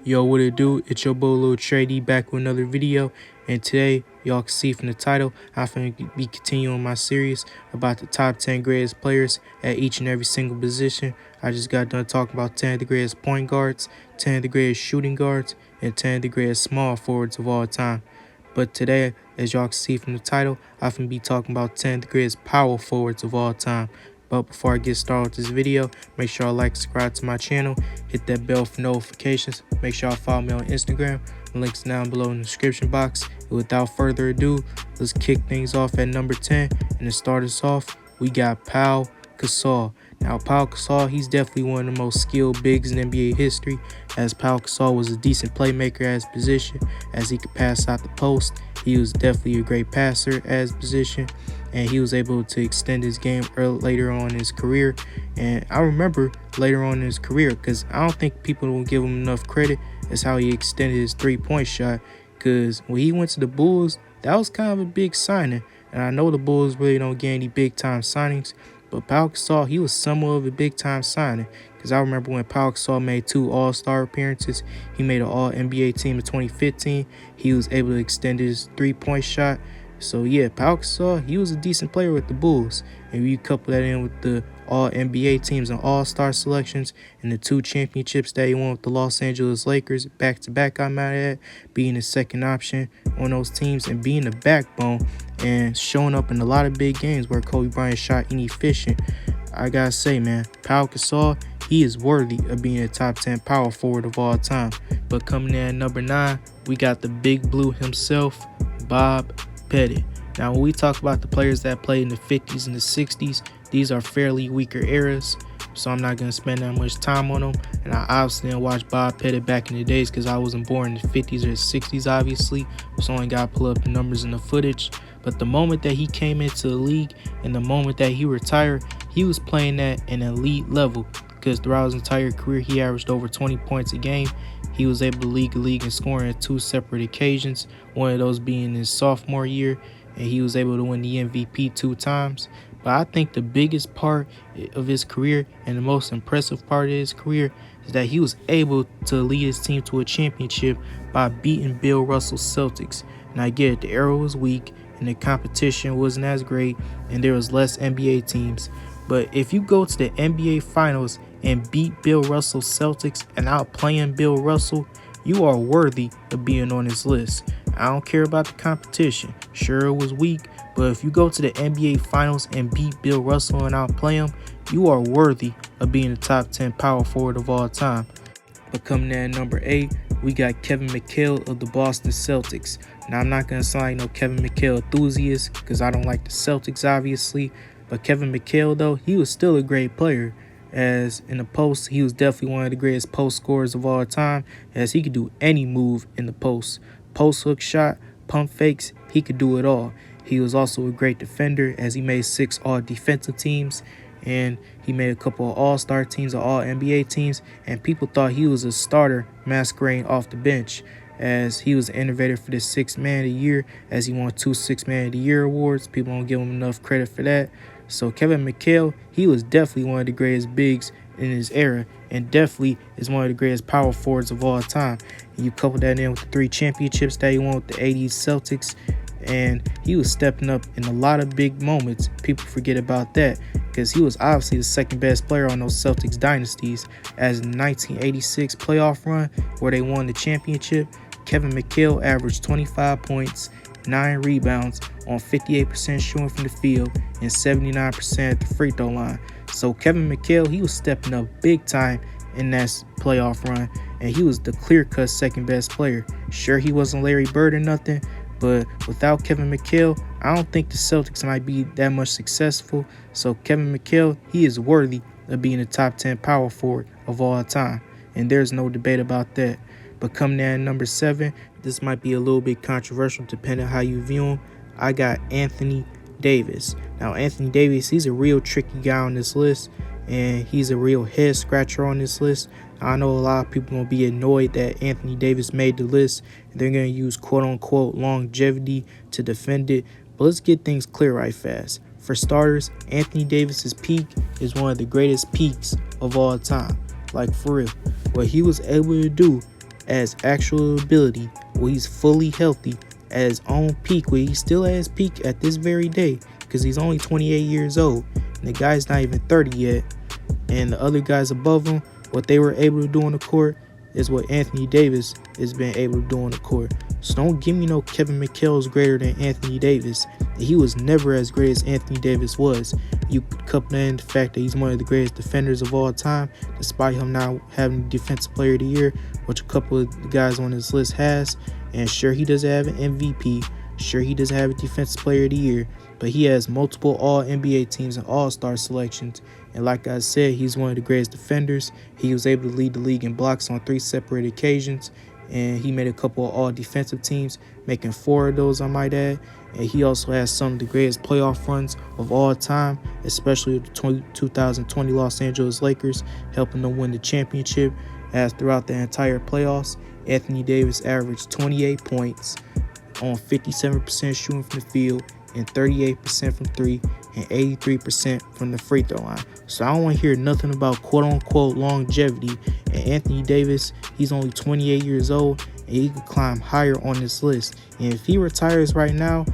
Yo, what it do? It's your boy Lil Trey back with another video, and today y'all can see from the title I'm going to be continuing my series about the top 10 greatest players at each and every single position. I just got done talking about 10 of the greatest point guards, 10 of the greatest shooting guards, and 10 of the greatest small forwards of all time. But today, as y'all can see from the title, I'm going to be talking about 10 of the greatest power forwards of all time. But before I get started with this video, make sure y'all like, subscribe to my channel, hit that bell for notifications. Make sure y'all follow me on Instagram. The link's down below in the description box. And without further ado, let's kick things off at number 10. And to start us off, we got Pau Gasol. Now, Pau Gasol, he's definitely one of the most skilled bigs in NBA history, as Pau Gasol was a decent playmaker at his position, as he could pass out the post. He was definitely a great passer at his position, and he was able to extend his game later on in his career. And I remember later on in his career, because I don't think people will give him enough credit, as how he extended his three-point shot, because when he went to the Bulls, that was kind of a big signing. And I know the Bulls really don't get any big-time signings, but Pau Gasol, he was somewhat of a big-time signing, because I remember when Pau Gasol made 2 All-Star appearances. He made an All-NBA team in 2015. He was able to extend his three-point shot. So, yeah, Pau Gasol, he was a decent player with the Bulls. And you couple that in with the All-NBA teams and All-Star selections and the 2 championships that he won with the Los Angeles Lakers back-to-back, I might add, being the second option on those teams and being the backbone and showing up in a lot of big games where Kobe Bryant shot inefficient. I gotta say, man, Pau Gasol, he is worthy of being a top 10 power forward of all time. But coming in at number 9, we got the Big Blue himself, Bob Pettit. Now, when we talk about the players that played in the 50s and the 60s, these are fairly weaker eras, so I'm not going to spend that much time on them. And I obviously didn't watch Bob Pettit back in the days because I wasn't born in the 50s or the 60s, obviously, so I only got to pull up the numbers and the footage. But the moment that he came into the league and the moment that he retired, he was playing at an elite level, because throughout his entire career, he averaged over 20 points a game. He was able to lead the league in scoring at 2 separate occasions, one of those being his sophomore year, and he was able to win the MVP 2 times. But I think the biggest part of his career and the most impressive part of his career is that he was able to lead his team to a championship by beating Bill Russell's Celtics. And I get it, the era was weak and the competition wasn't as great and there was less NBA teams. But if you go to the NBA Finals and beat Bill Russell's Celtics and outplaying Bill Russell, you are worthy of being on this list. I don't care about the competition. Sure, it was weak, but if you go to the NBA Finals and beat Bill Russell and outplay him, you are worthy of being the top 10 power forward of all time. But coming in at number 8, we got Kevin McHale of the Boston Celtics. Now, I'm not going to sound like no Kevin McHale enthusiast, because I don't like the Celtics, obviously. But Kevin McHale, though, he was still a great player. As in the post, he was definitely one of the greatest post scorers of all time, as he could do any move in the post. Post hook shot, pump fakes, he could do it all. He was also a great defender, as he made 6 all-defensive teams, and he made a couple of all-star teams or all-NBA teams, and people thought he was a starter masquerading off the bench, as he was an innovator for the 6th Man of the Year, as he won 2 6th Man of the Year awards. People don't give him enough credit for that. So Kevin McHale, he was definitely one of the greatest bigs in his era, and definitely is one of the greatest power forwards of all time. And you couple that in with the 3 championships that he won with the 80s Celtics, and he was stepping up in a lot of big moments. People forget about that, because he was obviously the 2nd best player on those Celtics dynasties. As in the 1986 playoff run where they won the championship, Kevin McHale averaged 25 points, 9 rebounds on 58% shooting from the field and 79% at the free throw line. So Kevin McHale, he was stepping up big time in that playoff run, and he was the clear-cut 2nd best player. Sure, he wasn't Larry Bird or nothing, but without Kevin McHale, I don't think the Celtics might be that much successful. So Kevin McHale, he is worthy of being a top 10 power forward of all time, and there's no debate about that. But coming in at number 7, this might be a little bit controversial depending on how you view him. I got Anthony Davis. Now, Anthony Davis, he's a real tricky guy on this list, and he's a real head scratcher on this list. I know a lot of people going to be annoyed that Anthony Davis made the list, and they're going to use quote-unquote longevity to defend it. But let's get things clear right fast. For starters, Anthony Davis's peak is one of the greatest peaks of all time. Like, for real. What he was able to do as actual ability, where he's fully healthy, at his own peak, where he's still at his peak at this very day, because he's only 28 years old, and the guy's not even 30 yet. And the other guys above him, what they were able to do on the court is what Anthony Davis has been able to do on the court. So don't give me no Kevin McHale's greater than Anthony Davis. He was never as great as Anthony Davis was. You could couple in the fact that he's one of the greatest defenders of all time, despite him not having Defensive Player of the Year, which a couple of the guys on this list has. And sure, he doesn't have an MVP. Sure, he doesn't have a Defensive Player of the Year, but he has multiple All-NBA teams and All-Star selections. And like I said, he's one of the greatest defenders. He was able to lead the league in blocks on 3 separate occasions. And he made a couple of all-defensive teams, making 4 of those, I might add. And he also has some of the greatest playoff runs of all time, especially the 2020 Los Angeles Lakers, helping them win the championship. As throughout the entire playoffs, Anthony Davis averaged 28 points on 57% shooting from the field and 38% from 3 and 83% from the free throw line. So I don't want to hear nothing about quote-unquote longevity. And Anthony Davis, he's only 28 years old, and he could climb higher on this list. And if he retires right now,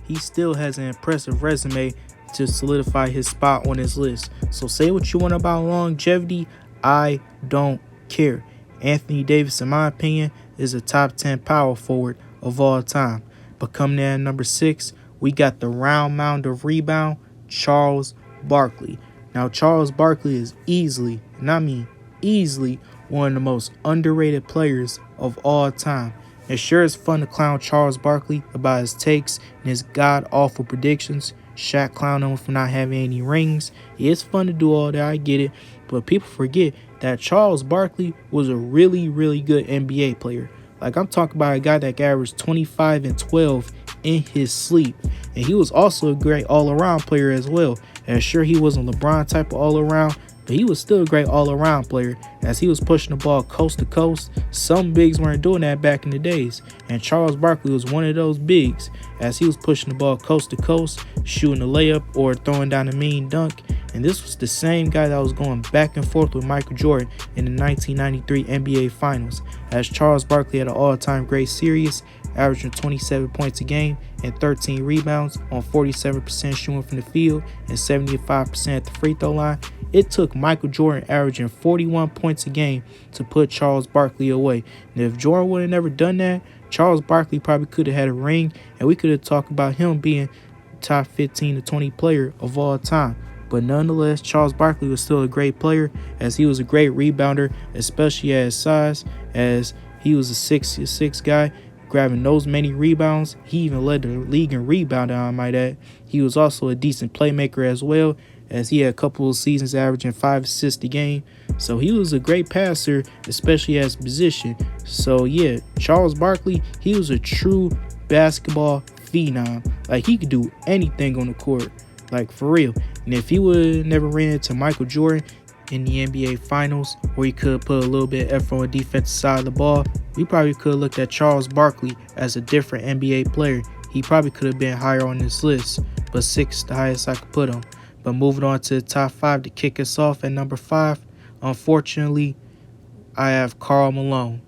he still has an impressive resume to solidify his spot on this list. So say what you want about longevity, I don't care. Anthony Davis, in my opinion, is a top 10 power forward of all time. But coming in at number 6, we got the round mound of rebound, Charles Barkley. Now, Charles Barkley is easily, and I mean easily, one of the most underrated players of all time. It sure is fun to clown Charles Barkley about his takes and his god-awful predictions. Shaq clowned him for not having any rings. It's fun to do all that, I get it. But people forget that Charles Barkley was a really, really good NBA player. Like, I'm talking about a guy that averaged 25 and 12 in his sleep. And he was also a great all-around player as well. And sure, he wasn't LeBron type of all-around, but he was still a great all-around player as he was pushing the ball coast to coast. Some bigs weren't doing that back in the days, and Charles Barkley was one of those bigs as he was pushing the ball coast to coast, shooting a layup or throwing down a mean dunk. And this was the same guy that was going back and forth with Michael Jordan in the 1993 NBA Finals, as Charles Barkley had an all-time great series, averaging 27 points a game and 13 rebounds on 47% shooting from the field and 75% at the free throw line. It took Michael Jordan averaging 41 points a game to put Charles Barkley away. And if Jordan would have never done that, Charles Barkley probably could have had a ring, and we could have talked about him being top 15 to 20 player of all time. But nonetheless, Charles Barkley was still a great player, as he was a great rebounder, especially at his size, as he was a 6'6" guy, grabbing those many rebounds. He even led the league in rebounding, I might add. He was also a decent playmaker as well, as he had a couple of seasons averaging 5 assists a game. So he was a great passer, especially at his position. So yeah, Charles Barkley, he was a true basketball phenom. Like, he could do anything on the court, like, for real. And if he would never ran into Michael Jordan in the NBA Finals, where he could put a little bit of effort on the defensive side of the ball, we probably could have looked at Charles Barkley as a different NBA player. He probably could have been higher on this list, but 6 the highest I could put him. But moving on to the top 5 to kick us off at number 5, unfortunately, I have Karl Malone.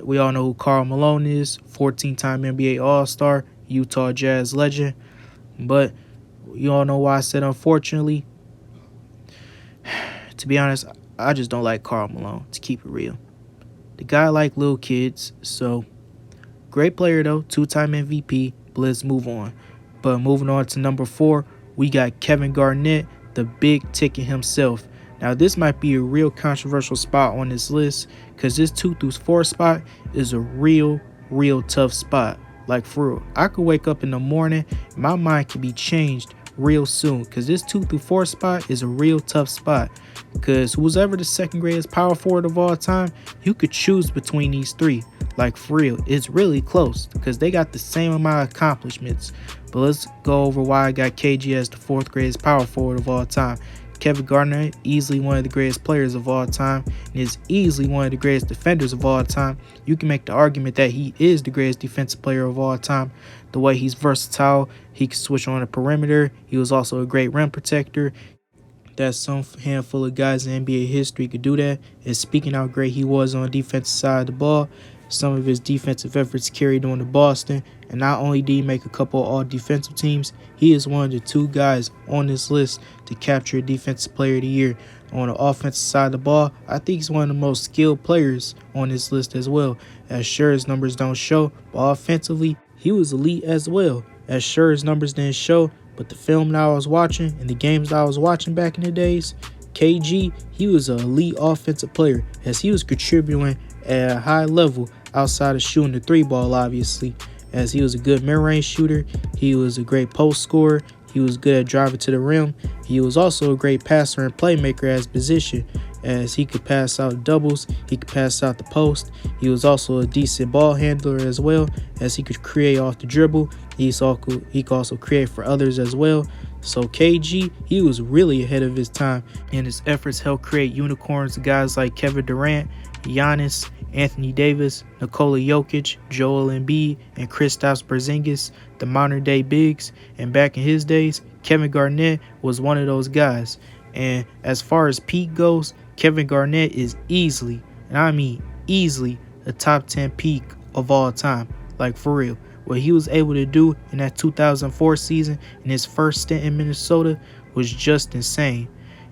We all know who Karl Malone is, 14-time NBA All-Star, Utah Jazz legend. But you all know why I said unfortunately. To be honest, I just don't like Karl Malone, to keep it real. The guy like little kids, so great player though, 2-time MVP, but let's move on. But moving on to number 4, we got Kevin Garnett, the big ticket himself. Now, this might be a real controversial spot on this list, because this 2 through 4 spot is a real tough spot. Like, for real, I could wake up in the morning, my mind could be changed real soon, because this 2 through 4 spot is a real tough spot. Because who's ever the second greatest power forward of all time, you could choose between these 3. Like, for real, it's really close because they got the same amount of accomplishments. But let's go over why I got KG as the 4th greatest power forward of all time. Kevin Garnett, easily one of the greatest players of all time, and is easily one of the greatest defenders of all time. You can make the argument that he is the greatest defensive player of all time. The way he's versatile, he can switch on the perimeter. He was also a great rim protector. that some handful of guys in NBA history could do that. And speaking how great he was on the defensive side of the ball, some of his defensive efforts carried on to Boston. And not only did he make a couple of all-defensive teams, he is one of the 2 guys on this list to capture Defensive Player of the Year. On the offensive side of the ball, I think he's one of the most skilled players on this list as well. As sure as numbers don't show, but offensively, he was elite as well. As sure as numbers didn't show, but the film that I was watching and the games that I was watching back in the days, KG, he was an elite offensive player as he was contributing at a high level outside of shooting the 3-ball, obviously, as he was a good mid-range shooter. He was a great post scorer. He was good at driving to the rim. He was also a great passer and playmaker as position, as he could pass out doubles, he could pass out the post. He was also a decent ball handler as well, as he could create off the dribble. He could also create for others as well. So KG, he was really ahead of his time, and his efforts helped create unicorns of guys like Kevin Durant, Giannis, Anthony Davis, Nikola Jokic, Joel Embiid, and Kristaps Porzingis, the modern-day bigs. And back in his days, Kevin Garnett was one of those guys. And as far as peak goes, Kevin Garnett is easily, and I mean easily, a top 10 peak of all time. Like, for real. What he was able to do in that 2004 season in his first stint in Minnesota was just insane.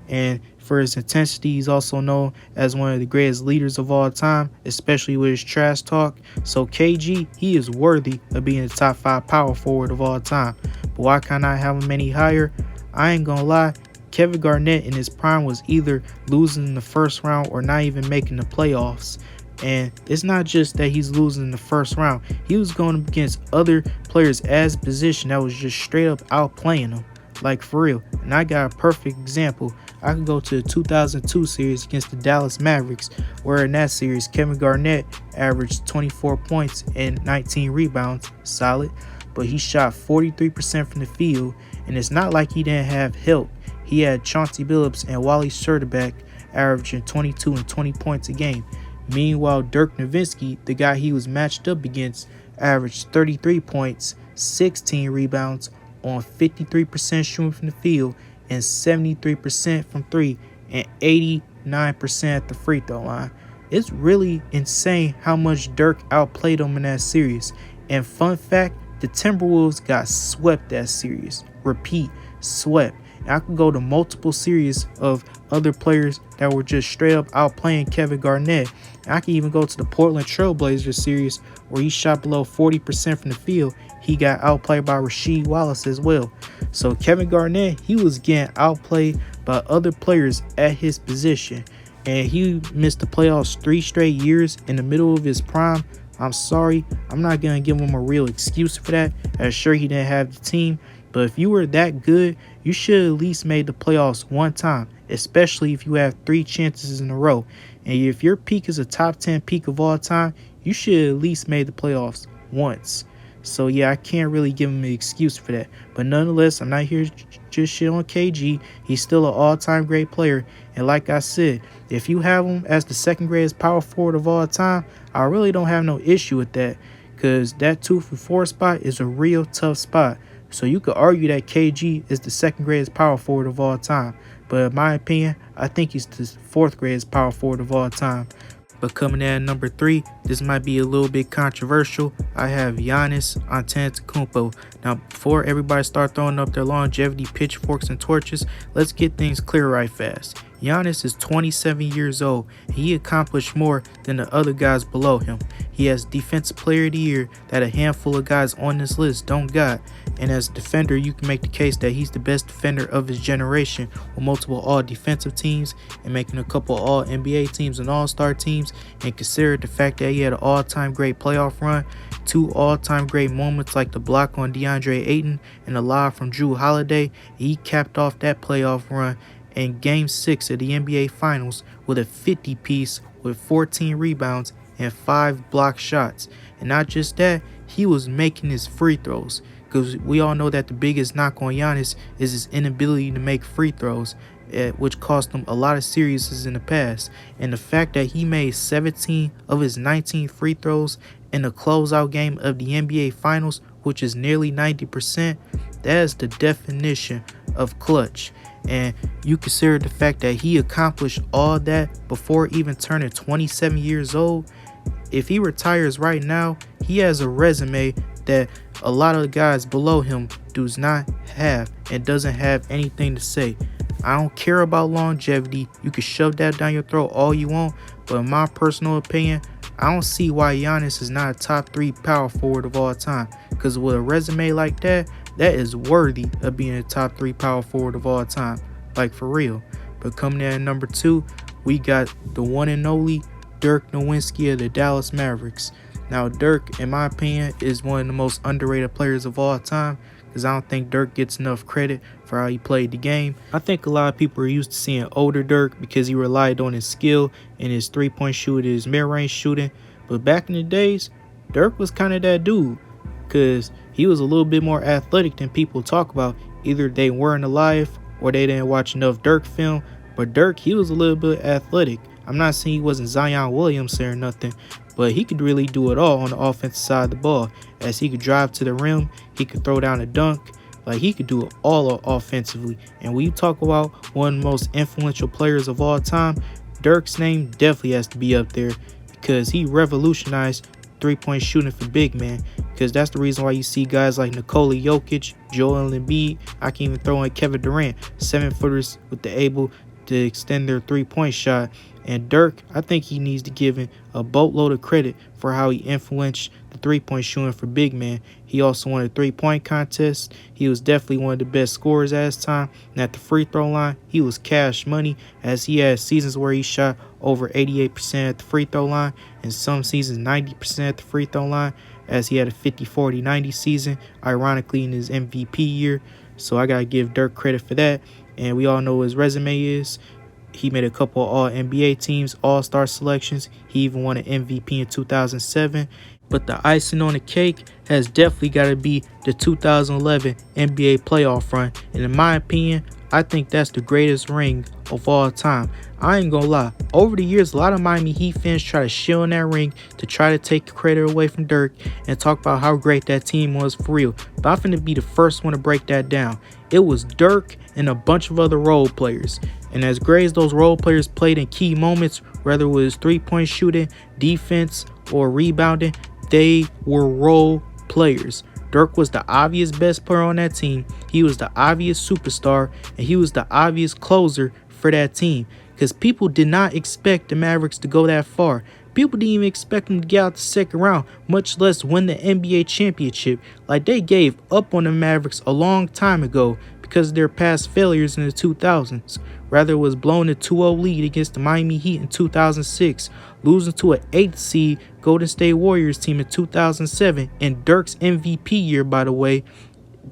And for his intensity, he's also known as one of the greatest leaders of all time, especially with his trash talk. So KG, he is worthy of being the top 5 power forward of all time. But why can't I have him any higher? I ain't gonna lie, Kevin Garnett in his prime was either losing in the first round or not even making the playoffs. And it's not just that he's losing in the first round. He was going up against other players as position that was just straight up outplaying him. Like, for real. And I got a perfect example. I could go to the 2002 series against the Dallas Mavericks, where in that series, Kevin Garnett averaged 24 points and 19 rebounds, solid, but he shot 43% from the field, and it's not like he didn't have help. He had Chauncey Billups and Wally Sturtevant averaging 22 and 20 points a game. Meanwhile, Dirk Nowitzki, the guy he was matched up against, averaged 33 points, 16 rebounds on 53% shooting from the field and 73% from 3 and 89% at the free throw line. It's really insane how much Dirk outplayed him in that series. And fun fact, the Timberwolves got swept that series. Repeat, swept. And I could go to multiple series of other players that were just straight up outplaying Kevin Garnett. And I can even go to the Portland Trailblazers series where he shot below 40% from the field. He got outplayed by Rasheed Wallace as well. So Kevin Garnett, he was getting outplayed by other players at his position. And he missed the playoffs 3 straight years in the middle of his prime. I'm sorry, I'm not going to give him a real excuse for that. As sure he didn't have the team. But if you were that good, you should at least made the playoffs one time, especially if you have 3 chances in a row. And if your peak is a top 10 peak of all time, you should at least made the playoffs once. So yeah, I can't really give him an excuse for that. But nonetheless, I'm not here to just shit on KG. He's still an all-time great player. And like I said, if you have him as the second greatest power forward of all time, I really don't have no issue with that. Because that 2-4 spot is a real tough spot. So you could argue that KG is the second greatest power forward of all time. But in my opinion, I think he's the 4th greatest power forward of all time. But coming in at number 3, this might be a little bit controversial. I have Giannis Antetokounmpo. Now, before everybody start throwing up their longevity pitchforks and torches, let's get things clear right fast. Giannis is 27 years old, and he accomplished more than the other guys below him. He has Defensive Player of the Year that a handful of guys on this list don't got. And as a defender, you can make the case that he's the best defender of his generation, with multiple all-defensive teams and making a couple all-NBA teams and all-star teams. And consider the fact that he had an all-time great playoff run, 2 all-time great moments like the block on DeAndre Ayton and the lob from Jrue Holiday. He capped off that playoff run in Game 6 of the NBA Finals with a 50-piece with 14 rebounds and 5 block shots. And not just that, he was making his free throws. Because we all know that the biggest knock on Giannis is his inability to make free throws, which cost him a lot of series in the past. And the fact that he made 17 of his 19 free throws in the closeout game of the NBA Finals, which is nearly 90%, that is the definition of clutch. And you consider the fact that he accomplished all that before even turning 27 years old. If he retires right now, he has a resume that a lot of the guys below him does not have and doesn't have anything to say. I don't care about longevity. You can shove that down your throat all you want, but in my personal opinion, I don't see why Giannis is not a top 3 power forward of all time. Because with a resume like that, that is worthy of being a top 3 power forward of all time. Like, for real. But coming in at number 2, we got the one and only Dirk Nowitzki of the Dallas Mavericks. Now, Dirk, in my opinion, is one of the most underrated players of all time, because I don't think Dirk gets enough credit for how he played the game. I think a lot of people are used to seeing older Dirk because he relied on his skill and his three-point shooting, his mid-range shooting. But back in the days, Dirk was kind of that dude, because he was a little bit more athletic than people talk about. Either they weren't alive or they didn't watch enough Dirk film. But Dirk, he was a little bit athletic. I'm not saying he wasn't Zion Williamson or nothing, but he could really do it all on the offensive side of the ball, as he could drive to the rim, he could throw down a dunk, like he could do it all offensively. And when you talk about one of the most influential players of all time, Dirk's name definitely has to be up there, because he revolutionized three-point shooting for big man, because that's the reason why you see guys like Nikola Jokic, Joel Embiid, I can even throw in Kevin Durant, 7-footers with the able to extend their three-point shot. And Dirk, I think he needs to give him a boatload of credit for how he influenced the three-point shooting for big man. He also won a three-point contest. He was definitely one of the best scorers at his time. And at the free throw line, he was cash money, as he had seasons where he shot over 88% at the free throw line, and some seasons 90% at the free throw line, as he had a 50-40-90 season, ironically in his MVP year. So I got to give Dirk credit for that. And we all know what his resume is. He made a couple of All-NBA teams, All-Star selections. He even won an MVP in 2007. But the icing on the cake has definitely got to be the 2011 NBA playoff run. And in my opinion, I think that's the greatest ring of all time. I ain't gonna lie. Over the years, a lot of Miami Heat fans try to shill in that ring to try to take the credit away from Dirk and talk about how great that team was for real. But I'm finna be the first one to break that down. It was Dirk and a bunch of other role players. And as great as those role players played in key moments, whether it was three-point shooting, defense, or rebounding, they were role players. Dirk was the obvious best player on that team. He was the obvious superstar, and he was the obvious closer for that team, because people did not expect the Mavericks to go that far. People didn't even expect them to get out the second round, much less win the NBA championship. Like, they gave up on the Mavericks a long time ago because of their past failures in the 2000s. Rather, it was blowing a 2-0 lead against the Miami Heat in 2006, losing to an 8th seed Golden State Warriors team in 2007, and Dirk's MVP year, by the way.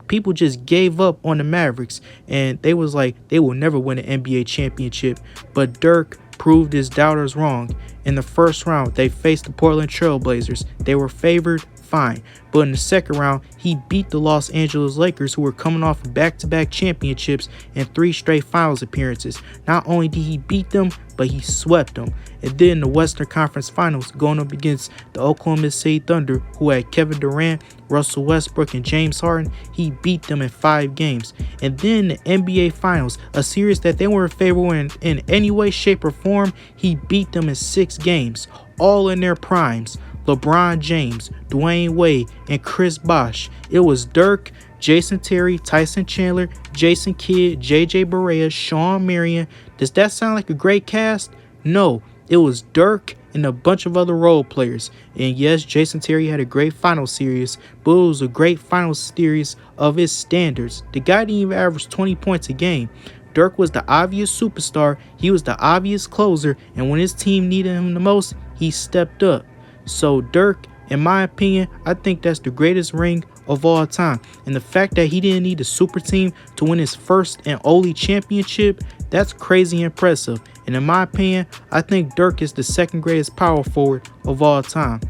People just gave up on the Mavericks, and they was like, they will never win an NBA championship. But Dirk proved his doubters wrong. In the first round, they faced the Portland Trail Blazers. They were favored, fine. But in the second round, he beat the Los Angeles Lakers, who were coming off back-to-back championships and 3 straight finals appearances. Not only did he beat them, but he swept them. And then the Western Conference Finals, going up against the Oklahoma City Thunder, who had Kevin Durant, Russell Westbrook, and James Harden, he beat them in 5 games. And then the NBA Finals, a series that they weren't favorable in any way, shape, or form, he beat them in 6 games, all in their primes. LeBron James, Dwayne Wade, and Chris Bosh. It was Dirk, Jason Terry, Tyson Chandler, Jason Kidd, JJ Barea, Shawn Marion. Does that sound like a great cast? No, it was Dirk and a bunch of other role players. And yes, Jason Terry had a great final series, but it was a great final series of his standards. The guy didn't even average 20 points a game. Dirk was the obvious superstar, he was the obvious closer, and when his team needed him the most, he stepped up. So Dirk, in my opinion, I think that's the greatest ring of all time. And the fact that he didn't need a super team to win his first and only championship, that's crazy impressive. And in my opinion, I think Dirk is the second greatest power forward of all time.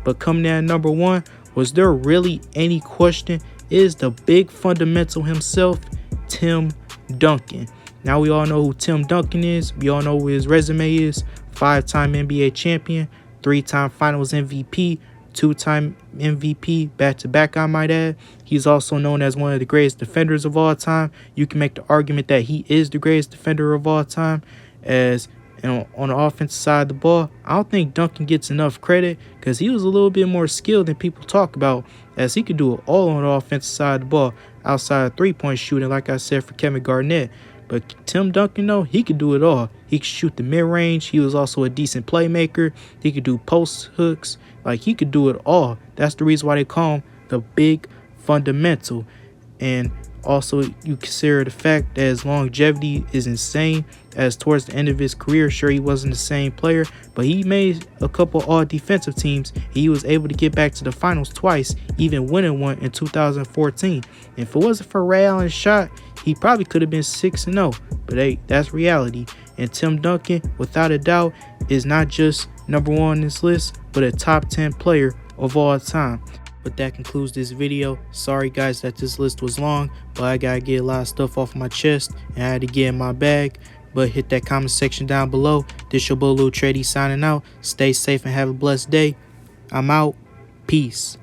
But coming in at number 1, was there really any question? It is the big fundamental himself, Tim Duncan. Now we all know who Tim Duncan is. We all know who his resume is. 5-time NBA champion, 3-time Finals MVP, two-time MVP back-to-back, I might add. He's also known as one of the greatest defenders of all time. You can make the argument that he is the greatest defender of all time. As on the offensive side of the ball, I don't think Duncan gets enough credit because he was a little bit more skilled than people talk about, as he could do it all on the offensive side of the ball outside of three-point shooting, like I said, for Kevin Garnett. But Tim Duncan, though, he could do it all. He could shoot the mid-range. He was also a decent playmaker. He could do post hooks. Like, he could do it all. That's the reason why they call him the big fundamental. And also, you consider the fact that his longevity is insane, as towards the end of his career, sure, he wasn't the same player, but he made a couple all-defensive teams. He was able to get back to the finals twice, even winning one in 2014. And if it wasn't for Ray Allen's shot, he probably could have been 6-0. But hey, that's reality. And Tim Duncan, without a doubt, is not just number one on this list, but a top 10 player of all time. But that concludes this video. Sorry guys that this list was long, but I gotta get a lot of stuff off my chest and I had to get in my bag. But hit that comment section down below. This your boy Lil Trady signing out. Stay safe and have a blessed day. I'm out. Peace.